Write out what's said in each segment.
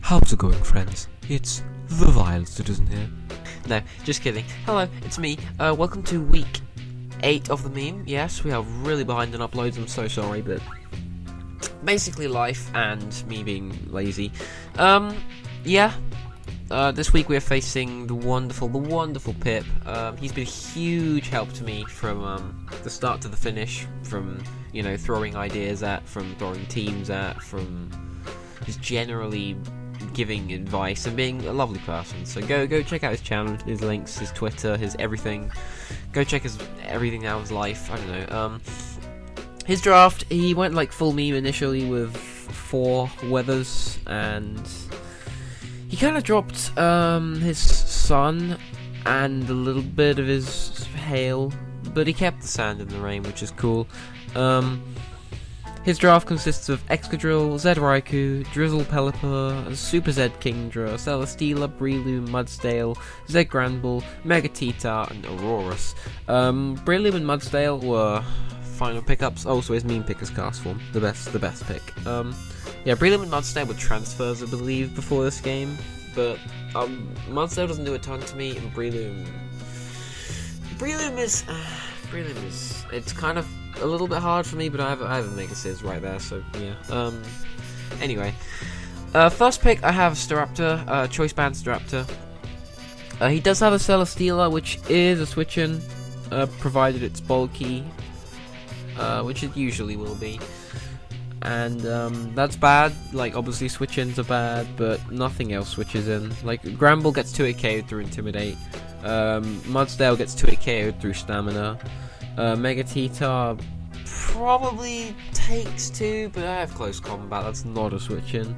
How's it going, friends? It's the VioletCitizen here. No, just kidding. Hello, it's me. Welcome to week 8 of the meme. Yes, we are really behind on uploads, I'm so sorry, but basically life and me being lazy. This week we're facing the wonderful Pip. He's been a huge help to me from the start to the finish, from, you know, throwing ideas at, from throwing teams at, from just generally giving advice and being a lovely person. So go check out his channel, his links, his Twitter, his everything. Go check his everything out of his life. I don't know. His draft, he went like full meme initially with 4 weathers, and he kind of dropped his sun and a little bit of his hail, but he kept the sand and the rain, which is cool. His draft consists of Excadrill, Zed Raikou, Drizzle Pelipper, Super Zed Kingdra, Celesteela, Breloom, Mudsdale, Zed Granbull, Megatita, and Aurorus. Breloom and Mudsdale were final pickups. Also, his meme pick is cast form, the best pick. Yeah, Breloom and Mudsdale were transfers, I believe, before this game, but Mudsdale doesn't do a ton to me, and Breloom is it's kind of a little bit hard for me, but I have a Mega Sizz right there, so yeah. Anyway, first pick I have Staraptor, Choice Band Staraptor. He does have a Celesteela, which is a switch-in, provided it's bulky, which it usually will be. And that's bad. Like, obviously switch-ins are bad, but nothing else switches in. Like, Granbull gets 2-hit KO'd through Intimidate, Mudsdale gets 2-hit KO'd through Stamina, Megatita probably takes 2, but I have Close Combat, that's not a switch-in.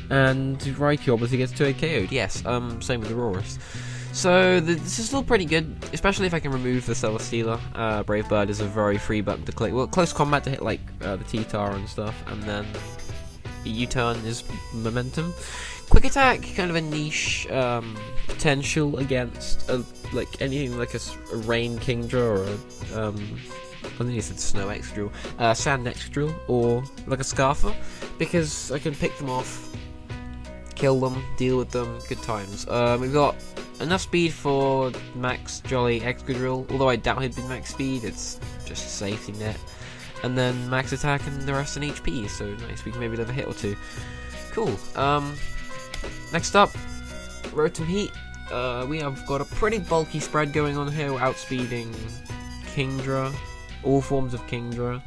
And Raikou obviously gets 2-hit KO'd, yes, same with Aurorus. So, this is still pretty good, especially if I can remove the Celesteela. Brave Bird is a very free button to click. Well, Close Combat to hit, like, the T-Tar and stuff, and then the U-turn is Momentum. Quick Attack, kind of a niche potential against, like, anything like a Rain Kingdra or a, I think he said Snow Excadrill, Sand Excadrill, or like a Scarfer, because I can pick them off, kill them, deal with them, good times. We've got enough speed for Max Jolly Excadrill, although I doubt he'd be max speed, it's just a safety net. And then max attack and the rest in HP, so nice, we can maybe live a hit or 2. Cool. Next up, rotom-heat. We have got a pretty bulky spread going on here, outspeeding Kingdra, all forms of Kingdra,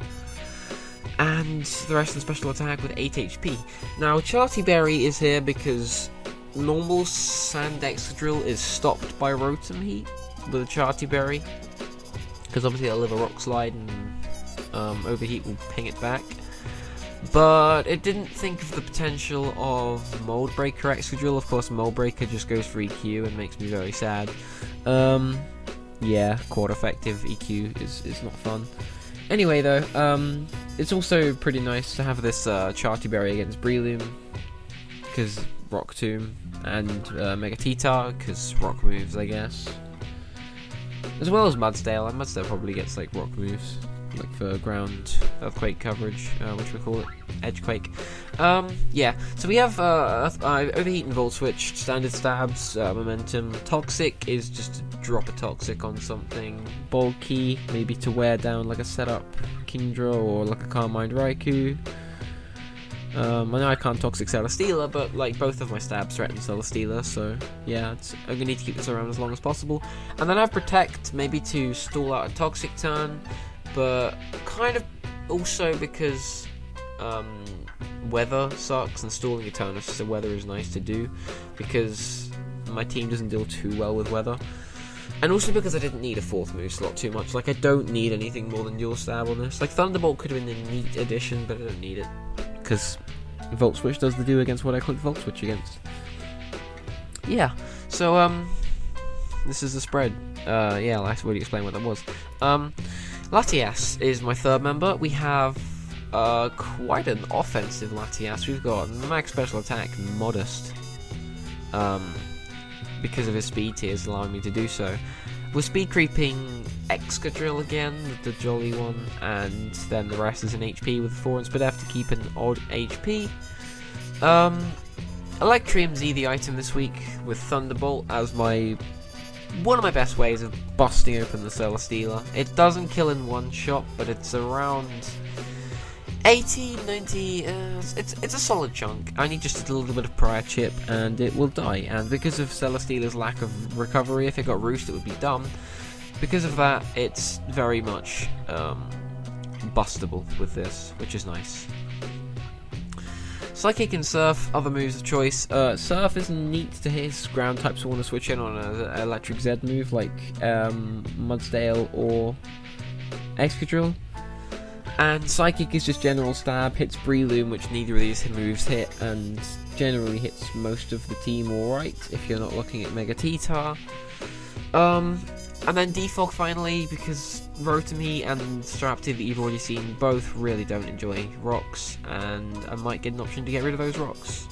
and the rest of the special attack with 8 HP. Now, Charty Berry is here because normal Sand Excadrill is stopped by rotom-heat with a Charty Berry, because obviously it'll live a Rock Slide and Overheat will ping it back. But it didn't think of the potential of Mold Breaker Excadrill. Of course, Mold Breaker just goes for EQ and makes me very sad. Yeah, quad effective EQ is not fun. Anyway, though, it's also pretty nice to have this Charty Berry against Breloom, because Rock Tomb, and Megatita, because Rock moves, I guess. As well as Mudsdale, and Mudsdale probably gets like Rock moves, like for ground earthquake coverage, which we call it Edgequake. Yeah, so we have Overheat and Volt Switch, standard stabs, Momentum. Toxic is just to drop a Toxic on something. Bulky, maybe to wear down like a setup Kingdra or like a Carmine Raikou. I know I can't Toxic Celesteela, but like both of my stabs threaten Celesteela, so yeah, I'm gonna need to keep this around as long as possible. And then I have Protect, maybe to stall out a Toxic turn, but kind of also because weather sucks and stalling a turn, so weather is nice to do because my team doesn't deal too well with weather. And also because I didn't need a 4th move slot too much. Like, I don't need anything more than Dual Stab on this. Like, Thunderbolt could have been a neat addition, but I don't need it, because Volt Switch does the do against what I click Volt Switch against. Yeah, so, this is the spread. Yeah, I'll already explain what that was. Latias is my 3rd member. We have quite an offensive Latias. We've got max special attack, modest, because of his speed tiers allowing me to do so. We're speed creeping Excadrill again, the jolly one, and then the rest is an HP with 4 and Spadef to keep an odd HP. Electrium's the item this week with Thunderbolt as one of my best ways of busting open the Celesteela. It doesn't kill in one shot, but it's around 80, 90, it's a solid chunk. I need just a little bit of prior chip and it will die, and because of Celesteela's lack of recovery, if it got roost it would be dumb. Because of that, it's very much bustable with this, which is nice. Psychic and Surf, other moves of choice. Surf is neat to his ground types who want to switch in on an Electric Z move like Mudsdale or Excadrill. And Psychic is just general stab, hits Breloom, which neither of these moves hit, and generally hits most of the team alright if you're not looking at Mega T-Tar. And then Defog finally, because Rotom-heat and Staraptor that you've already seen both really don't enjoy rocks, and I might get an option to get rid of those rocks.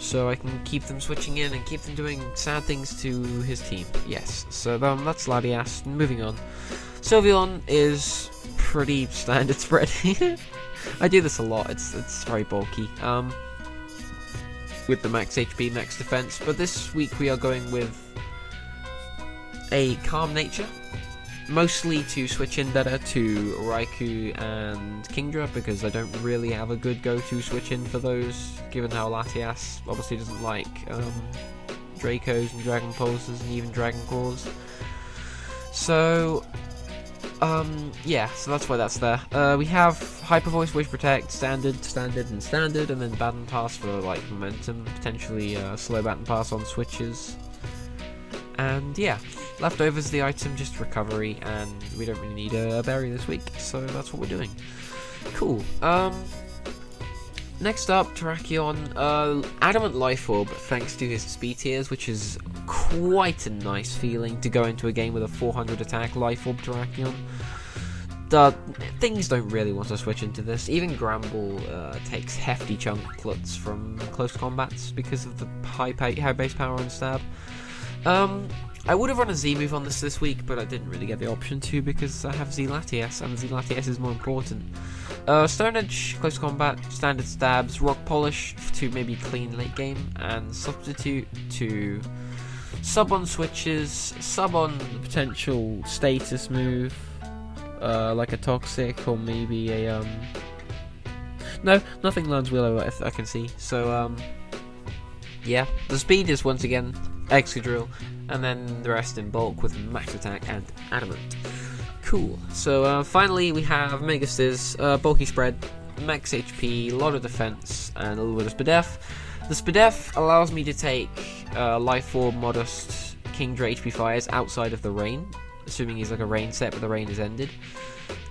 So I can keep them switching in and keep them doing sad things to his team. Yes, so that's Latias. Moving on. Sylveon is pretty standard spread. I do this a lot, it's very bulky. With the max HP, max defense, but this week we are going with a calm nature, mostly to switch in better to Raikou and Kingdra, because I don't really have a good go-to switch in for those, given how Latias obviously doesn't like Dracos and Dragon Pulses and even Dragon Claws. So yeah, so that's why that's there. We have Hyper Voice, Wish Protect, Standard, and then Baton Pass for like momentum, potentially slow Baton Pass on switches. And yeah, leftovers the item, just recovery, and we don't really need a berry this week, so that's what we're doing. Cool. Next up, Terrakion, Adamant Life Orb, thanks to his speed tiers, which is quite a nice feeling to go into a game with a 400 attack Life Orb Terrakion. Things don't really want to switch into this. Even Gramble takes hefty chunklets from close combats because of the high base power and stab. I would have run a Z move on this week, but I didn't really get the option to because I have Z Latias, and Z Latias is more important. Stone Edge, close combat, standard stabs, Rock Polish to maybe clean late game, and Substitute to sub on switches, sub on the potential status move, like a Toxic or maybe a no, nothing learns Willow I can see. So yeah, the speed is once again Excadrill, and then the rest in bulk with max attack and adamant. Cool. So finally we have Megastiz, bulky spread, max HP, a lot of defense, and a little bit of Spadef. The Spadef allows me to take Life Orb, Modest, Kingdra HP fires outside of the rain, assuming he's like a rain set but the rain is ended,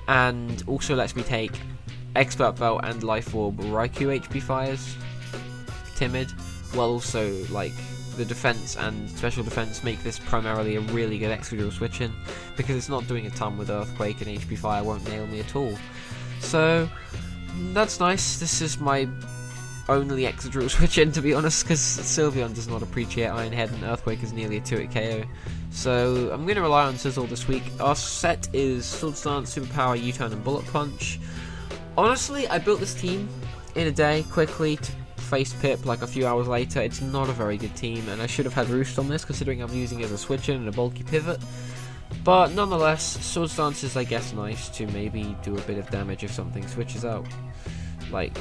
and also lets me take Expert Belt and Life Orb Raikou HP fires, timid, while also like the defense and special defense make this primarily a really good Excadrill switch in, because it's not doing a ton with Earthquake, and HP Fire won't nail me at all. So that's nice. This is my only Excadrill switch in, to be honest, because Sylveon does not appreciate Iron Head and Earthquake is nearly a 2-hit KO. So I'm going to rely on Sizzle this week. Our set is Swords Dance, Superpower, U-Turn and Bullet Punch. Honestly, I built this team in a day, quickly, to face Pip like a few hours later. It's not a very good team, and I should have had Roost on this considering I'm using it as a switch in and a bulky pivot. But nonetheless, Swords Dance is I guess nice to maybe do a bit of damage if something switches out. Like,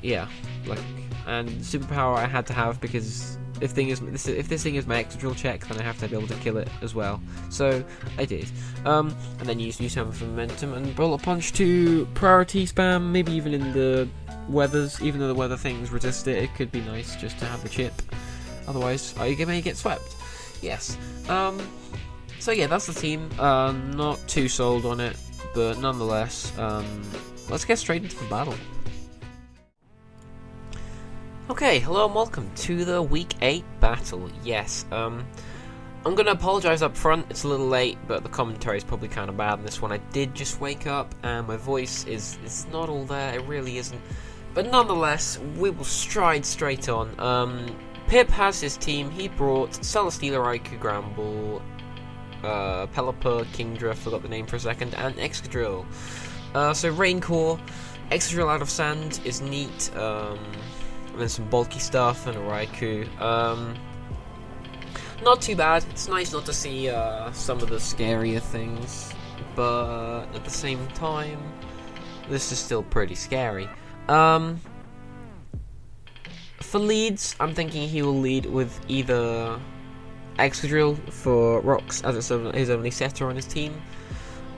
yeah, like, and Superpower I had to have because if this thing is my Excadrill check, then I have to be able to kill it as well. So I did. And then use Hammer for momentum and Bullet Punch to priority spam, maybe even in the weathers. Even though the weather things resist it, it could be nice just to have the chip. Otherwise, you may get swept. Yes. So yeah, that's the team. Not too sold on it, but nonetheless, let's get straight into the battle. Okay, hello and welcome to the Week 8 battle. Yes, I'm going to apologise up front, it's a little late, but the commentary is probably kind of bad in this one. I did just wake up, and my voice is not all there, it really isn't. But nonetheless, we will stride straight on. Pip has his team. He brought Celesteela, Raikou, Gramble, Pelipper, Kingdra, forgot the name for a second, and Excadrill. So Rain Core, Excadrill out of Sand is neat. and then some bulky stuff, and a Raikou. Not too bad. It's nice not to see some of the scarier things, but at the same time, this is still pretty scary. For leads, I'm thinking he will lead with either Excadrill for rocks, as it's his only setter on his team,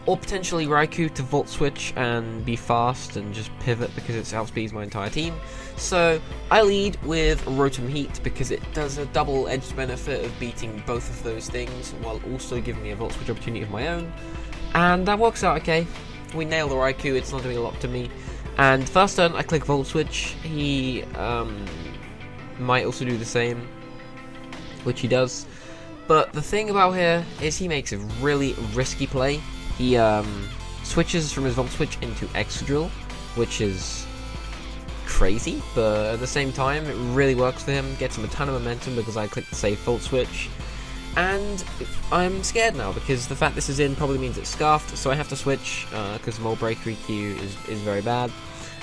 or potentially Raikou to Volt Switch and be fast and just pivot because it outspeeds my entire team. So I lead with Rotom-heat because it does a double-edged benefit of beating both of those things while also giving me a Volt Switch opportunity of my own. And that works out okay. We nail the Raikou, it's not doing a lot to me. And first turn I click Volt Switch, he might also do the same, which he does. But the thing about here is he makes a really risky play. He switches from his Volt Switch into Excadrill, which is crazy, but at the same time, it really works for him. Gets him a ton of momentum because I clicked the save Volt Switch. And I'm scared now because the fact this is in probably means it's scarfed, so I have to switch because Mold Breaker EQ is very bad.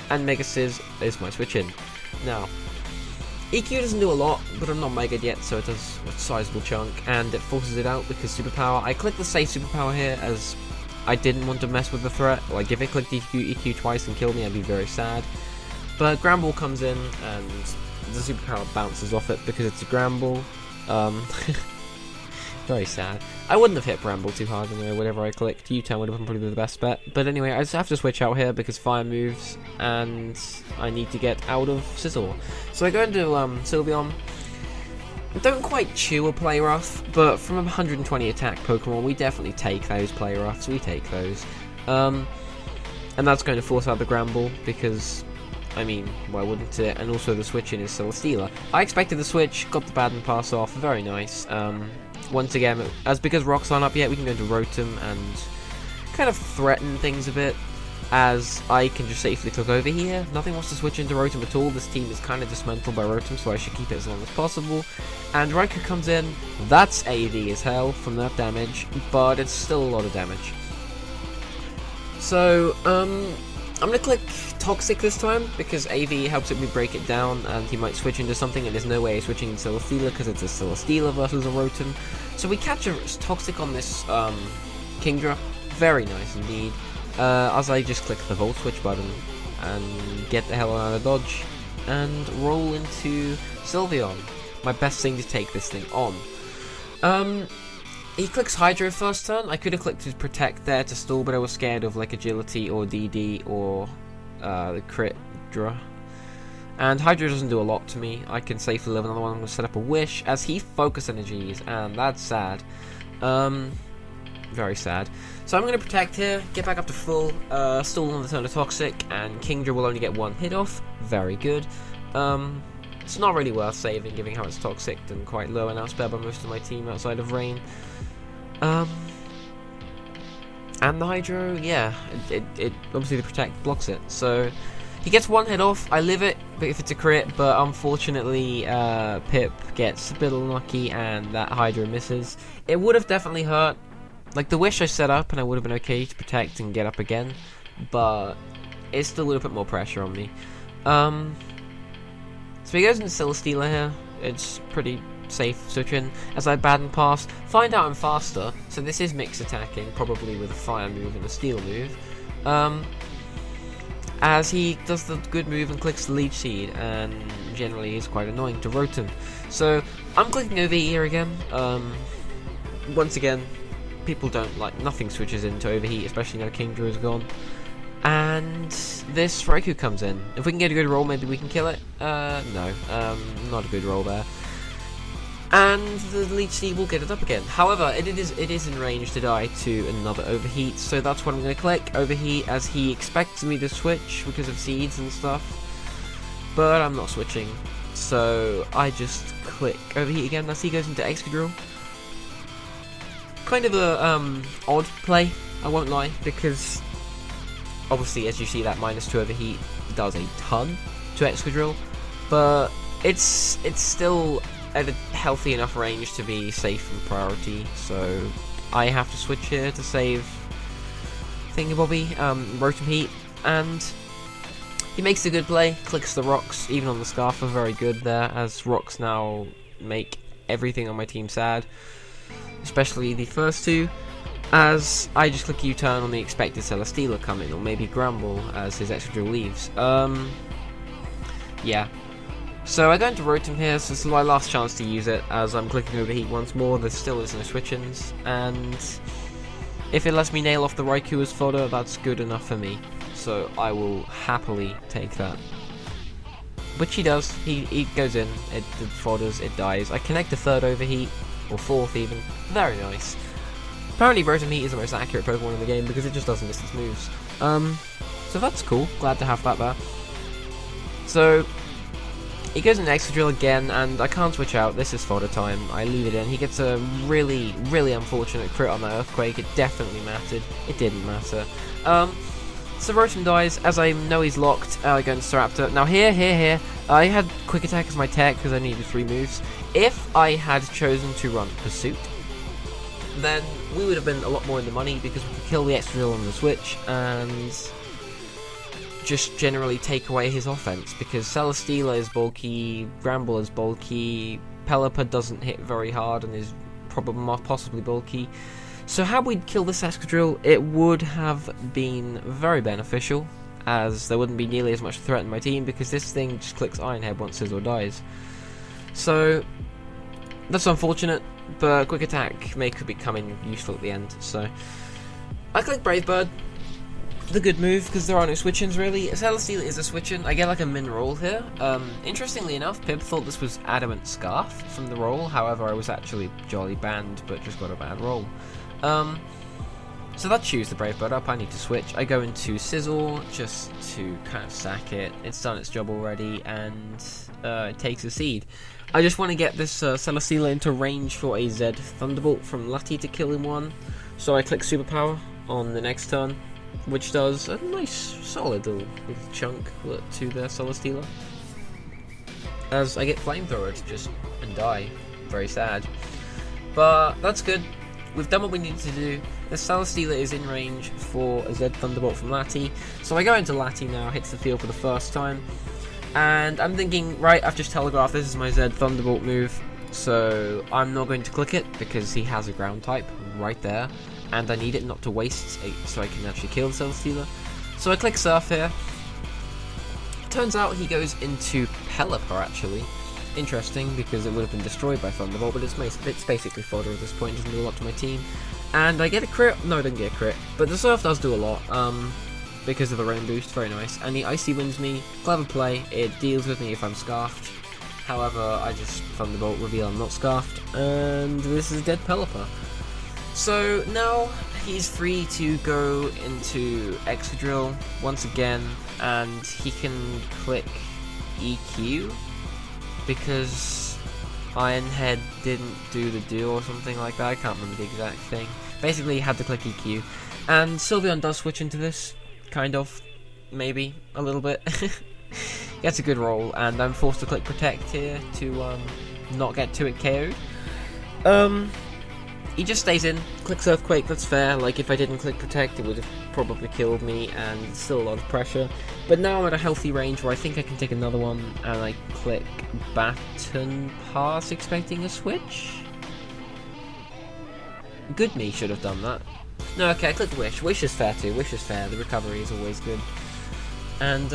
And Mega Sizz is my switch in. Now, EQ doesn't do a lot, but I'm not Mega'd yet, so it does a sizable chunk, and it forces it out because Superpower. I clicked the save Superpower here as I didn't want to mess with the threat. Like, if it clicked EQ twice and killed me, I'd be very sad. But Gramble comes in, and the Superpower bounces off it because it's a Gramble. Very sad. I wouldn't have hit Bramble too hard anyway, whatever I clicked. U-turn would have been probably the best bet. But anyway, I just have to switch out here because fire moves, and I need to get out of Sizzle. So I go into Sylveon. Don't quite chew a Play Rough, but from a 120 attack Pokemon, we definitely take those Play Roughs. We take those. And that's going to force out the Gramble because, I mean, why wouldn't it? And also the switch in is Celesteela. I expected the switch, got the bad and pass off. Very nice. Once again, because rocks aren't up yet, we can go into Rotom and kind of threaten things a bit, as I can just safely click over here. Nothing wants to switch into Rotom at all. This team is kind of dismantled by Rotom, so I should keep it as long as possible. And Raikou comes in. That's AD as hell from that damage, but it's still a lot of damage. So, I'm going to click Toxic this time, because AV helps me break it down, and he might switch into something, and there's no way he's switching into Celesteela, because it's a Celesteela versus a Rotom. So we catch a Toxic on this Kingdra. Very nice indeed. As I just click the Volt Switch button, and get the hell out of dodge, and roll into Sylveon. My best thing to take this thing on. He clicks Hydro first turn. I could have clicked his Protect there to stall, but I was scared of like Agility or DD or the Crit Draw. And Hydro doesn't do a lot to me. I can safely live another one. I'm going to set up a Wish as he Focus Energies, and that's sad. Very sad. So I'm going to Protect here, get back up to full, stall on the turn of Toxic, and Kingdra will only get one hit off. Very good. It's not really worth saving, given how it's Toxic and quite low and outspared by most of my team outside of Rain. And the Hydro, yeah, it obviously the Protect blocks it. So he gets one hit off. I live it, but if it's a crit, but unfortunately Pip gets a bit unlucky and that Hydro misses. It would have definitely hurt. Like the Wish I set up, and I would have been okay to Protect and get up again, but it still would have put more pressure on me. So he goes into Celesteela here. It's pretty safe switch in. As I bad and pass, find out I'm faster, so this is mixed attacking, probably with a fire move and a steel move. As he does the good move and clicks the Leech Seed, and generally is quite annoying to Rotom. So I'm clicking over here again. Once again, people don't like, nothing switches into Overheat, especially now Kingdra is gone. And this Raikou comes in. If we can get a good roll, maybe we can kill it. No, not a good roll there. And the Leech Seed will get it up again. However, it is in range to die to another Overheat, so that's what I'm going to click, Overheat, as he expects me to switch because of seeds and stuff. But I'm not switching, so I just click Overheat again as he goes into Excadrill. Kind of a odd play, I won't lie, because obviously, as you see, that -2 Overheat does a ton to Excadrill, but it's still at a healthy enough range to be safe and priority, so I have to switch here to save Thingamabobby, Rotom-heat, and He makes a good play, clicks the rocks, even on the scarf are very good there, as rocks now make everything on my team sad. Especially the first two, as I just click U-turn on the expected Celesteela coming, or maybe Grumble as his extra drill leaves. Yeah. So I go into Rotom here, so this is my last chance to use it, as I'm clicking Overheat once more. There still is no switch-ins, and if it lets me nail off the Raikou as fodder, that's good enough for me. So I will happily take that. Which he does. He goes in, it fodders, it dies. I connect a third Overheat, or fourth even. Very nice. Apparently rotom-heat is the most accurate Pokemon in the game because it just doesn't miss its moves. So that's cool. Glad to have that there. So he goes in Extra Drill again, and I can't switch out. This is fodder time. I leave it in. He gets a really, really unfortunate crit on that Earthquake. It definitely mattered. It didn't matter. So Rotom dies. As I know he's locked, I go into Staraptor. Now here, I had Quick Attack as my tech because I needed 3 moves. If I had chosen to run Pursuit, then we would have been a lot more in the money because we could kill the Extra Drill on the switch and just generally take away his offense, because Celesteela is bulky, Bramble is bulky, Pelipper doesn't hit very hard and is possibly bulky. So had we killed this Excadrill, it would have been very beneficial, as there wouldn't be nearly as much threat in my team, because this thing just clicks Iron Head once Scizor dies. So that's unfortunate, but Quick Attack could be coming useful at the end. So I click Brave Bird, the good move, because there are no switch-ins really. Celesteela is a switch-in. I get like a min roll here. Interestingly enough, Pip thought this was Adamant Scarf from the roll, however I was actually jolly banned, but just got a bad roll. So that chews the Brave Bird up. I need to switch. I go into Scizor just to kind of sack it. It's done its job already, and it takes a seed. I just want to get this Celesteela into range for a Z Thunderbolt from Lati to kill him one. So I click Superpower on the next turn, which does a nice solid little chunk to the Celesteela. As I get Flamethrower to just and die. Very sad. But that's good. We've done what we needed to do. The Celesteela is in range for a Z Thunderbolt from Lati. So I go into Lati now, hits the field for the first time. And I'm thinking, right, I've just telegraphed this is my Z Thunderbolt move. So I'm not going to click it because he has a ground type right there. And I need it not to waste so I can actually kill the Celesteela. So I click Surf here. Turns out he goes into Pelipper actually. Interesting, because it would have been destroyed by Thunderbolt, but it's basically fodder at this point, doesn't do a lot to my team. And I get a crit. No, I didn't get a crit, but the Surf does do a lot, because of the rain boost, very nice. And the Icy wins me, clever play, it deals with me if I'm Scarfed. However, I just Thunderbolt, reveal I'm not Scarfed, and this is dead Pelipper. So now he's free to go into Excadrill once again, and he can click EQ, because Iron Head didn't do the do or something like that. I can't remember the exact thing. Basically, he had to click EQ. And Sylveon does switch into this, kind of, maybe, a little bit. Gets a good roll, and I'm forced to click Protect here to not get to it KO'd. He just stays in, clicks Earthquake, that's fair. Like, if I didn't click Protect, it would have probably killed me, and it's still a lot of pressure. But now I'm at a healthy range where I think I can take another one, and I click Baton Pass, expecting a switch? Good me should have done that. No, okay, I clicked Wish. Wish is fair too, Wish is fair, the recovery is always good. And,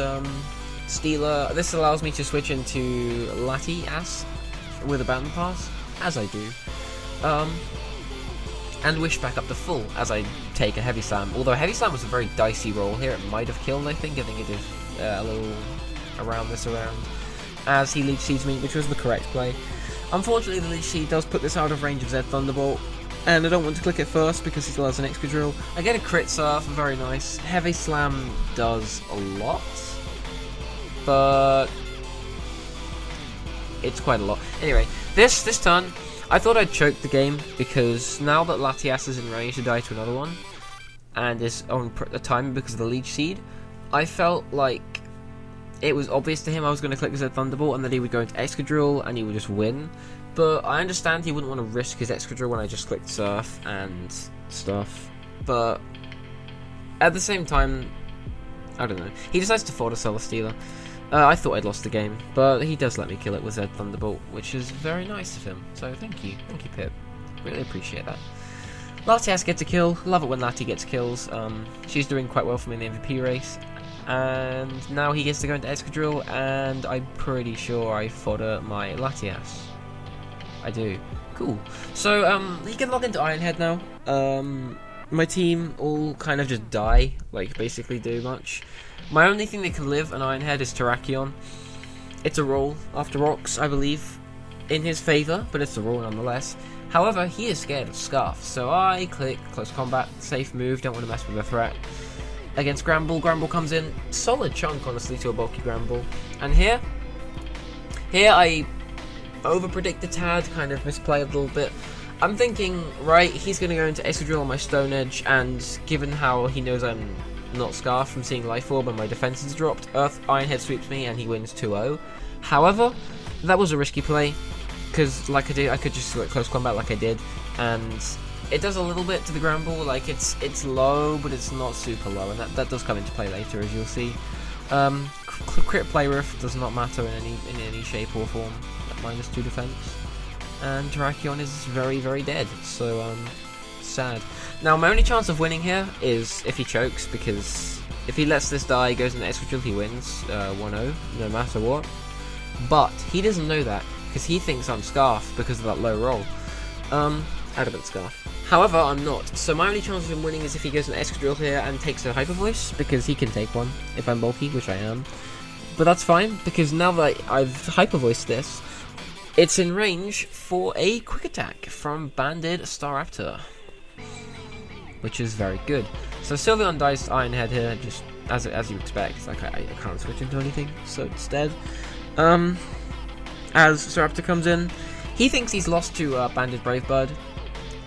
Steeler, this allows me to switch into Latias with a Baton Pass, as I do. And Wish back up to full as I take a Heavy Slam. Although Heavy Slam was a very dicey roll here, it might have killed, I think it did a little around, as he Leech Seeds me, which was the correct play. Unfortunately, the Leech Seed does put this out of range of Z Thunderbolt, and I don't want to click it first because he still has an Excadrill. I get a Crit Surf, very nice. Heavy Slam does a lot, but it's quite a lot. Anyway, this turn, I thought I'd choke the game, because now that Latias is in range to die to another one, and is on the time because of the Leech Seed, I felt like it was obvious to him I was going to click Z Thunderbolt and that he would go into Excadrill and he would just win. But I understand he wouldn't want to risk his Excadrill when I just clicked Surf and stuff. But at the same time, I don't know. He decides to ford a Solar Stealer. I thought I'd lost the game, but he does let me kill it with Zed Thunderbolt, which is very nice of him. So thank you Pip. Really appreciate that. Latias gets a kill. Love it when Lati gets kills. She's doing quite well for me in the MVP race. And now he gets to go into Escadrille, and I'm pretty sure I fodder my Latias. I do. Cool. So, he can log into Ironhead now. My team all kind of just die, like, basically do much. My only thing that can live on Ironhead is Terrakion. It's a roll after rocks, I believe, in his favour, but it's a roll nonetheless. However, he is scared of Scarf, so I click Close Combat, safe move, don't want to mess with a threat. Against Gramble, Gramble comes in, solid chunk honestly to a bulky Gramble. And here I over-predict the tad, kind of misplay a little bit. I'm thinking, right, he's going to go into Escadrille on my Stone Edge, and given how he knows I'm not Scarf from seeing Life Orb and my defense is dropped, Ironhead sweeps me and he wins 2-0. However, that was a risky play, because like I could just select Close Combat like I did, and it does a little bit to the Gramble, like it's low, but it's not super low, and that does come into play later, as you'll see. Crit Play Rift does not matter in any shape or form at -2 defense, and Terrakion is very, very dead, so sad. Now my only chance of winning here is if he chokes, because if he lets this die, goes into Escadrille, he wins 1-0, no matter what. But he doesn't know that, because he thinks I'm Scarf because of that low roll. Adamant Scarf. However, I'm not, so my only chance of him winning is if he goes an Escadrille here and takes a Hyper Voice, because he can take one if I'm bulky, which I am. But that's fine, because now that I've Hyper Voiced this, it's in range for a Quick Attack from Banded Staraptor, which is very good. So Sylveon dies to Ironhead here, just as you expect. Like I can't switch into anything, so instead, as Staraptor comes in, he thinks he's lost to Banded Bravebird,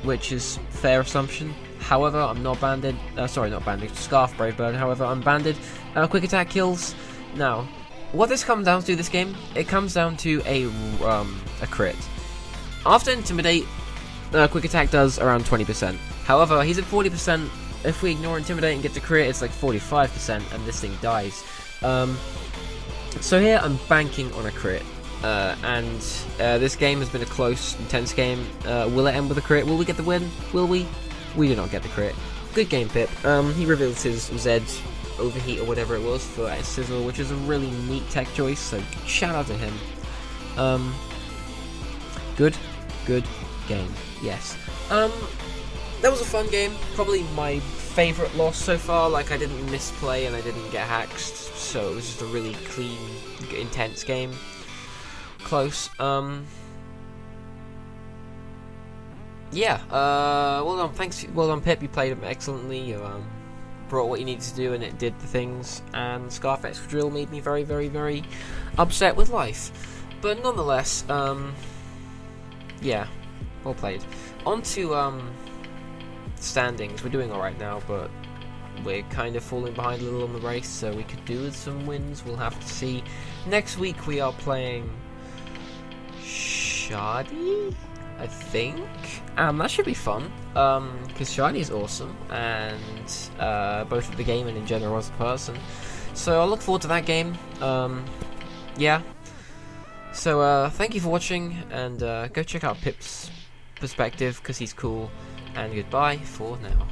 which is fair assumption. However, I'm not banded. Sorry, not banded. Scarf Bravebird. However, I'm banded. Quick Attack kills. Now, what this comes down to this game, it comes down to a crit. After Intimidate, Quick Attack does around 20%. However, he's at 40%. If we ignore Intimidate and get to crit, it's like 45%, and this thing dies. So here I'm banking on a crit. And this game has been a close, intense game. Will it end with a crit? Will we get the win? Will we? We do not get the crit. Good game, Pip. He reveals his Zed Overheat or whatever it was for a Sizzle, which is a really neat tech choice, so shout out to him. Good game, yes. That was a fun game, probably my favourite loss so far. Like, I didn't misplay and I didn't get hacked, so it was just a really clean, intense game. Close. Yeah. Well done. Thanks. Well done, Pip. You played excellently. You brought what you needed to do, and it did the things. And Scarf Escadrille made me very, very, very upset with life. But nonetheless, yeah, well played. On to standings. We're doing all right now, but we're kind of falling behind a little on the race, so we could do with some wins. We'll have to see. Next week we are playing Shadi, I think. That should be fun, because Shadi is awesome, and both at the game and in general as a person. So I'll look forward to that game. Yeah. So thank you for watching, and go check out Pip's perspective, because he's cool, and goodbye for now.